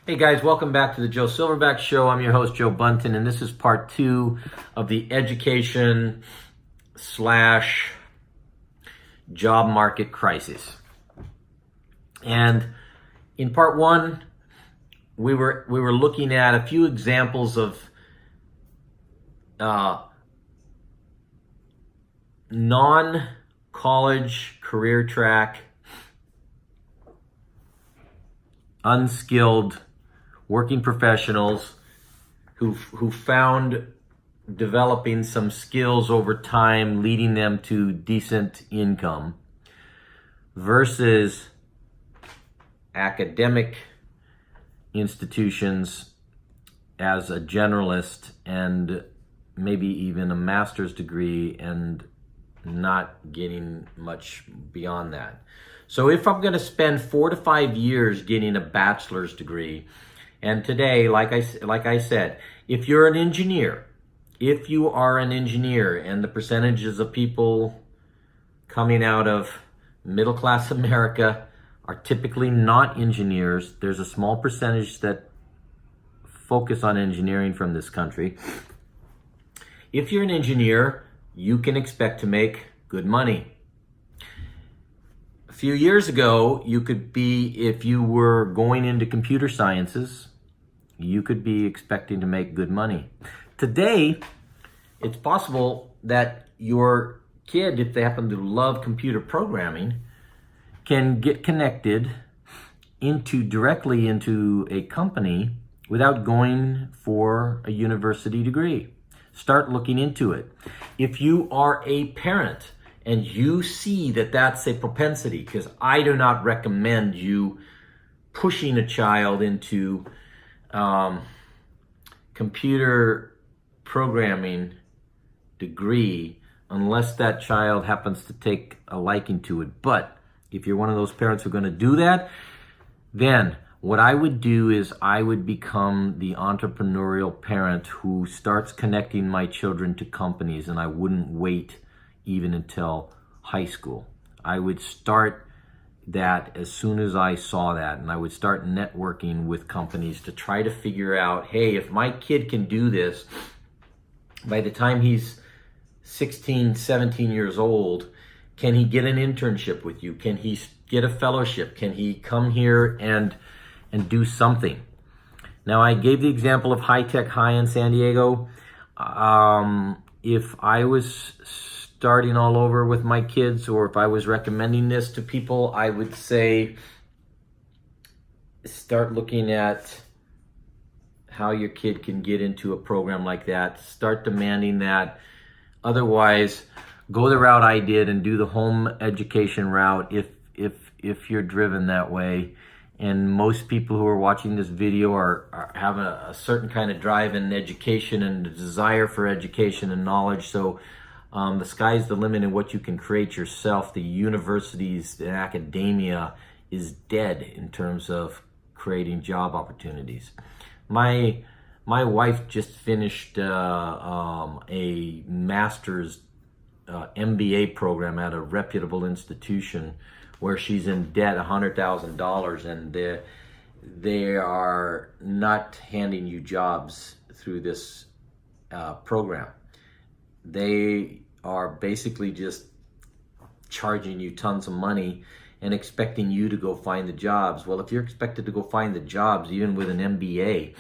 Hey guys, welcome back to the Joe Silverback Show. I'm your host, Joe Bunton, and this is part 2 of the education / job market crisis. And in part 1, we were looking at a few examples of non-college career track, unskilled working professionals who found developing some skills over time leading them to decent income versus academic institutions as a generalist and maybe even a master's degree and not getting much beyond that. So if I'm going to spend 4 to 5 years getting a bachelor's degree, and today, like I said, if you're an engineer, if you are an engineer, and the percentages of people coming out of middle-class America are typically not engineers, there's a small percentage that focus on engineering from this country. If you're an engineer, you can expect to make good money. A few years ago, you could be, if you were going into computer sciences, you could be expecting to make good money. Today, it's possible that your kid, if they happen to love computer programming, can get connected directly into a company without going for a university degree. Start looking into it. If you are a parent and you see that that's a propensity, because I do not recommend you pushing a child into computer programming degree unless that child happens to take a liking to it. But if you're one of those parents who are going to do that, then what I would do is I would become the entrepreneurial parent who starts connecting my children to companies, and I wouldn't wait even until high school. I would start that as soon as I saw that, and I would start networking with companies to try to figure out, hey, if my kid can do this, by the time he's 16, 17 years old, can he get an internship with you? Can he get a fellowship? Can he come here and do something? Now, I gave the example of High Tech High in San Diego. If I was starting all over with my kids, or if I was recommending this to people, I would say start looking at how your kid can get into a program like that. Start demanding that. Otherwise, go the route I did and do the home education route if you're driven that way. And most people who are watching this video are having a certain kind of drive in education and a desire for education and knowledge. So the sky's the limit in what you can create yourself. The universities, the academia is dead in terms of creating job opportunities. My wife just finished a master's MBA program at a reputable institution where she's in debt $100,000, and they are not handing you jobs through this program. They are basically just charging you tons of money and expecting you to go find the jobs. Well, if you're expected to go find the jobs, even with an MBA,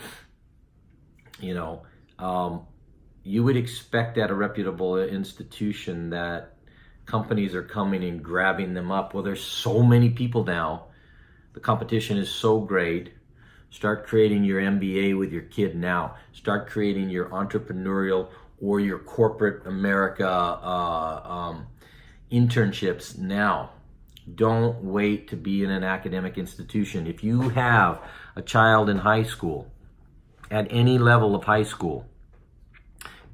you would expect at a reputable institution that companies are coming and grabbing them up. Well, there's so many people now. The competition is so great. Start creating your MBA with your kid now. Start creating your entrepreneurial or your corporate America internships now. Don't wait to be in an academic institution. If you have a child in high school, at any level of high school,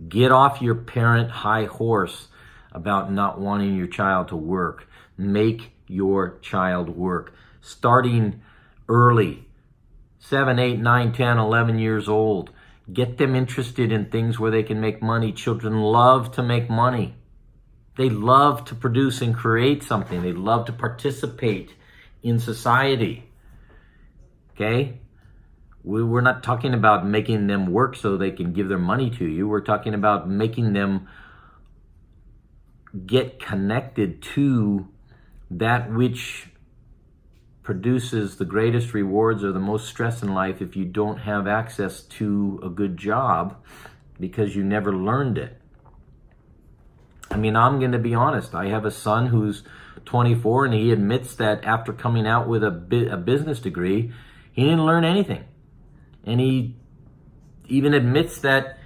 get off your parent high horse about not wanting your child to work. Make your child work. Starting early, 7, 8, 9, 10, 11 years old. Get them interested in things where they can make money. Children love to make money. They love to produce and create something. They love to participate in society. Okay? We're not talking about making them work so they can give their money to you. We're talking about making them get connected to that which produces the greatest rewards or the most stress in life if you don't have access to a good job because you never learned it. I mean, I'm going to be honest. I have a son who's 24, and he admits that after coming out with a business degree, he didn't learn anything. And he even admits that,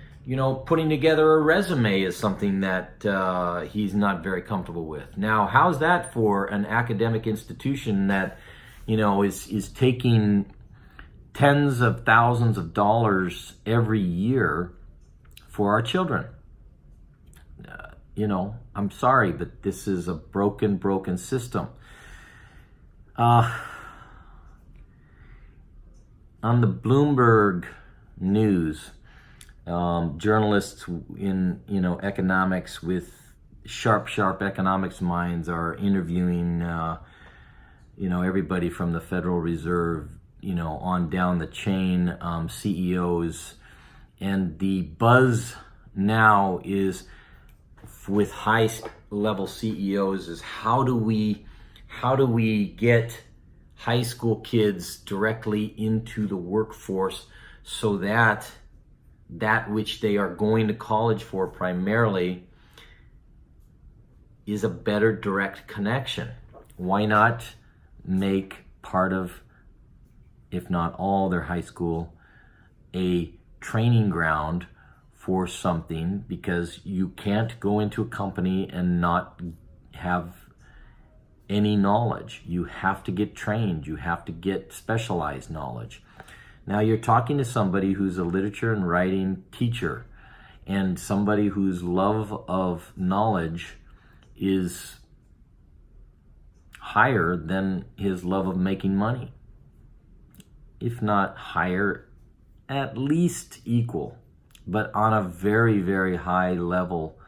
putting together a resume is something that he's not very comfortable with. Now, how's that for an academic institution that, is taking tens of thousands of dollars every year for our children? I'm sorry, but this is a broken system. On the Bloomberg News, journalists in economics with sharp economics minds are interviewing everybody from the Federal Reserve on down the chain, CEOs, and the buzz now is with high level CEOs is how do we get high school kids directly into the workforce so that which they are going to college for primarily is a better direct connection. Why not make part of, if not all, their high school a training ground for something, because you can't go into a company and not have any knowledge. You have to get trained. You have to get specialized knowledge. Now you're talking to somebody who's a literature and writing teacher and somebody whose love of knowledge is higher than his love of making money. If not higher, at least equal, but on a very, very high level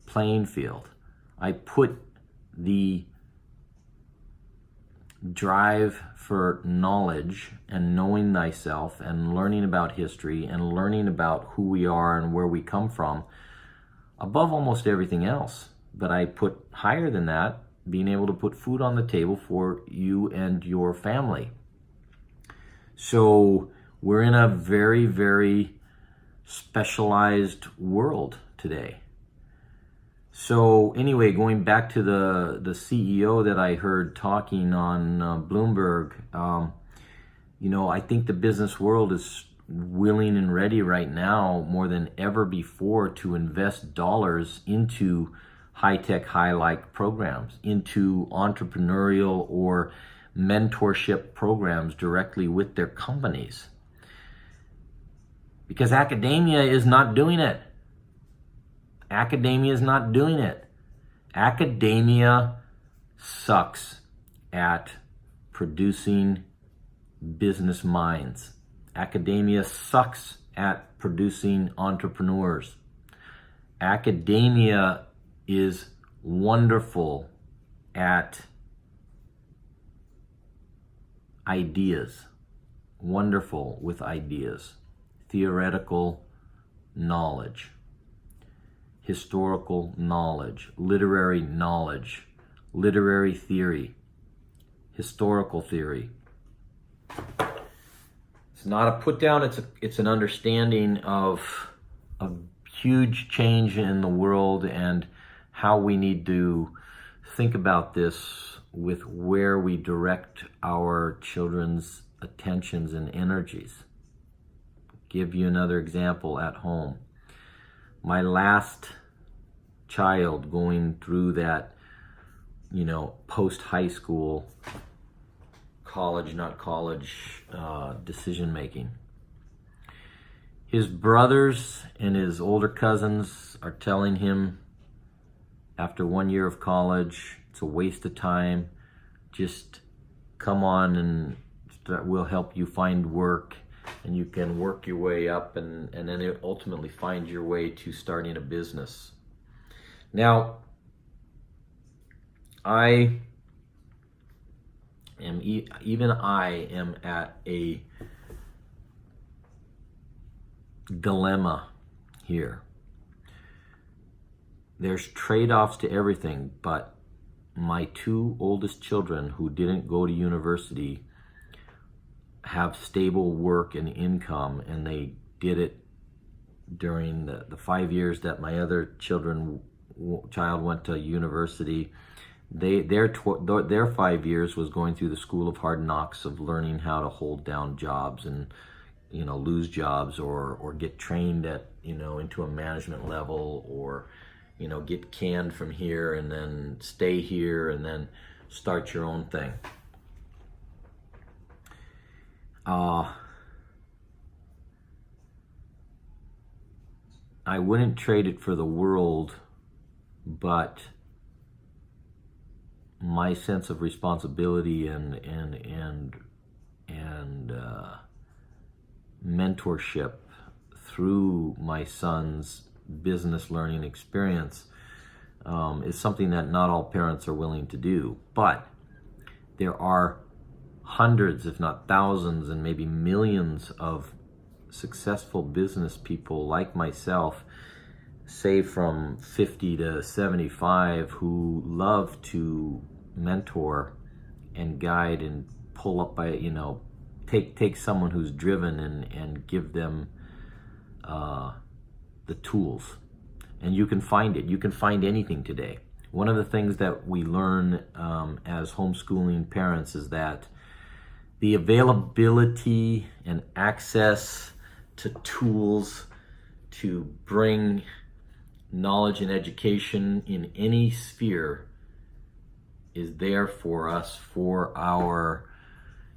playing field. I put the drive for knowledge and knowing thyself and learning about history and learning about who we are and where we come from above almost everything else. But I put higher than that, being able to put food on the table for you and your family. So we're in a very, very specialized world today. So anyway, going back to the CEO that I heard talking on Bloomberg, I think the business world is willing and ready right now more than ever before to invest dollars into high-tech, high-like programs, into entrepreneurial or mentorship programs directly with their companies. Because academia is not doing it. Academia is not doing it. Academia sucks at producing business minds. Academia sucks at producing entrepreneurs. Academia is wonderful at ideas. Wonderful with ideas. Theoretical knowledge. Historical knowledge, literary knowledge, literary theory, historical theory. It's not a put down, it's an understanding of a huge change in the world and how we need to think about this with where we direct our children's attentions and energies. Give you another example at home. My last child going through that, post-high school, college, not college, decision making. His brothers and his older cousins are telling him after 1 year of college, it's a waste of time. Just come on and we'll help you find work. And you can work your way up and then ultimately find your way to starting a business. Now, I am at a dilemma here. There's trade-offs to everything, but my two oldest children who didn't go to university have stable work and income, and they did it during the 5 years that my other child went to university. Their 5 years was going through the school of hard knocks of learning how to hold down jobs and lose jobs or get trained at into a management level, or get canned from here and then stay here and then start your own thing. I wouldn't trade it for the world, but my sense of responsibility and mentorship through my son's business learning experience is something that not all parents are willing to do. But there are hundreds, if not thousands, and maybe millions of successful business people like myself, say from 50 to 75, who love to mentor and guide and pull up by, take someone who's driven and give them the tools. And you can find it. You can find anything today. One of the things that we learn as homeschooling parents is that the availability and access to tools to bring knowledge and education in any sphere is there for us, for our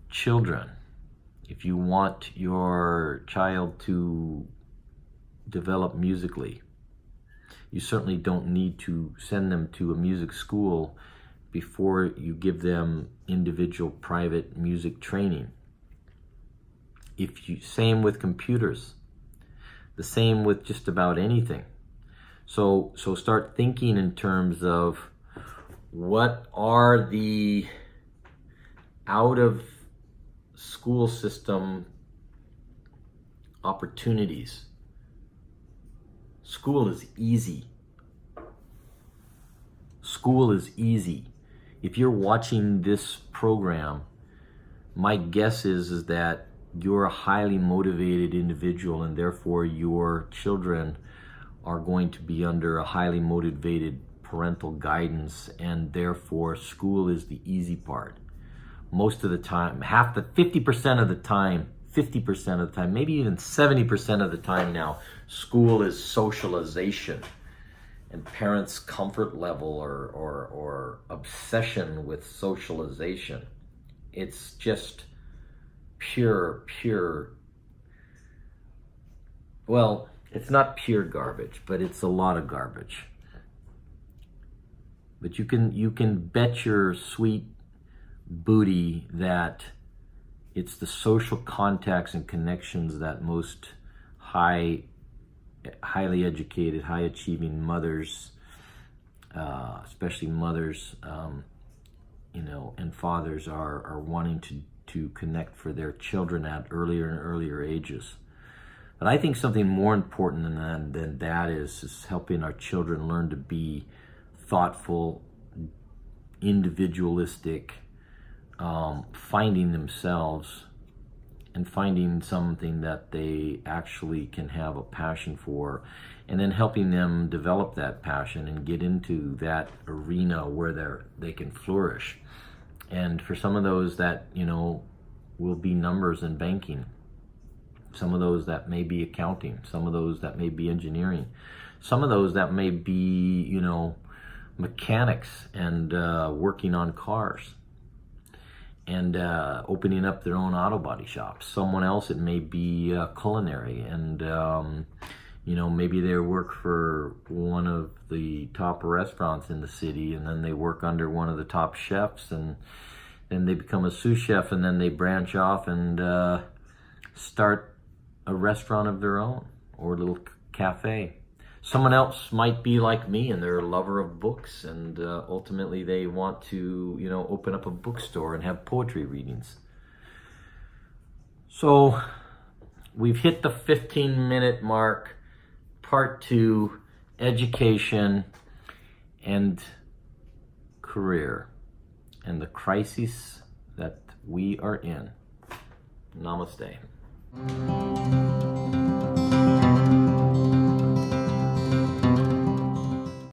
children. If you want your child to develop musically, you certainly don't need to send them to a music school before you give them individual private music training. Same with computers, the same with just about anything. So start thinking in terms of what are the out of school system opportunities. School is easy. School is easy. If you're watching this program, my guess is that you're a highly motivated individual, and therefore your children are going to be under a highly motivated parental guidance, and therefore school is the easy part. Most of the time, 50% of the time, maybe even 70% of the time now, school is socialization. And parents' comfort level or obsession with socialization. It's just pure, well, it's not pure garbage, but it's a lot of garbage. But you can bet your sweet booty that it's the social contacts and connections that most highly educated, high achieving mothers, especially mothers, and fathers are wanting to connect for their children at earlier and earlier ages. But I think something more important than that is helping our children learn to be thoughtful, individualistic, finding themselves and finding something that they actually can have a passion for, and then helping them develop that passion and get into that arena where they can flourish. And for some of those that, will be numbers in banking, some of those that may be accounting, some of those that may be engineering, some of those that may be, mechanics and working on cars and opening up their own auto body shops. Someone else, it may be culinary, and maybe they work for one of the top restaurants in the city, and then they work under one of the top chefs, and then they become a sous chef, and then they branch off and start a restaurant of their own or a little cafe. Someone else might be like me, and they're a lover of books, and ultimately they want to, open up a bookstore and have poetry readings. So we've hit the 15-minute mark. Part 2, education and career and the crisis that we are in. Namaste.